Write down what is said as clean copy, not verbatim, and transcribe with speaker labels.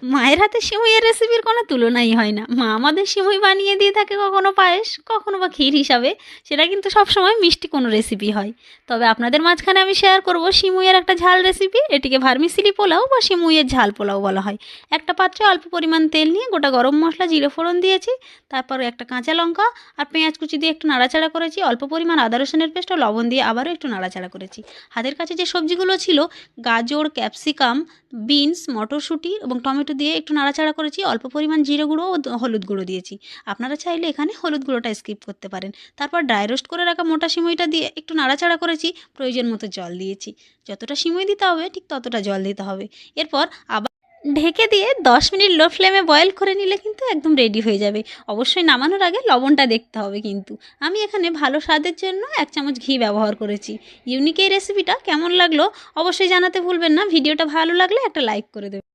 Speaker 1: মায়ের হাতে সিমুইয়ের রেসিপির কোনো তুলনাই হয় না। মা আমাদের সিমুই বানিয়ে দিয়ে থাকে কখনো পায়েস, কখনো বা ক্ষীর হিসাবে। সেটা কিন্তু সবসময় মিষ্টি কোনো রেসিপি হয়। তবে আপনাদের মাঝখানে আমি শেয়ার করব সিমুইয়ের একটা ঝাল রেসিপি। এটিকে ভার্মিসিলি পোলাও বা সিমুইয়ের ঝাল পোলাও বলা হয়। একটা পাত্রে অল্প পরিমাণ তেল নিয়ে গোটা গরম মশলা, জিরে ফোড়ন দিয়েছি। তারপরে একটা কাঁচা লঙ্কা আর পেঁয়াজ কুচি দিয়ে একটু নাড়াচাড়া করেছি। অল্প পরিমাণ আদা রসুনের পেস্ট ও লবণ দিয়ে আবারও একটু নাড়াচাড়া করেছি। হাতের কাছে যে সবজিগুলো ছিল, গাজর, ক্যাপসিকাম, বিনস, মটরশুঁটি এবং টমেটো দিয়ে একটু নাড়াচাড়া করেছি। অল্প পরিমাণ জিরে গুঁড়ো ও হলুদ গুঁড়ো দিয়েছি। আপনারা চাইলে এখানে হলুদ গুঁড়োটা স্কিপ করতে পারেন। তারপর ড্রাই রোস্ট করে রাখা মোটা সিমুইটা দিয়ে একটু নাড়াচাড়া করেছি। প্রয়োজন মতো জল দিয়েছি। যতটা সিমুই দিতে হবে ঠিক ততটা জল দিতে হবে। এরপর আবার ঢেকে দিয়ে 10 মিনিট লো ফ্লেমে বয়েল করে নিলে কিন্তু একদম রেডি হয়ে যাবে। অবশ্যই নামানোর আগে লবণটা দেখতে হবে কিন্তু। আমি এখানে ভালো স্বাদের জন্য 1 চামচ ঘি ব্যবহার করেছি। ইউনিক এই রেসিপিটা কেমন লাগলো অবশ্যই জানাতে ভুলবেন না। ভিডিওটা ভালো লাগলে একটা লাইক করে দেবেন।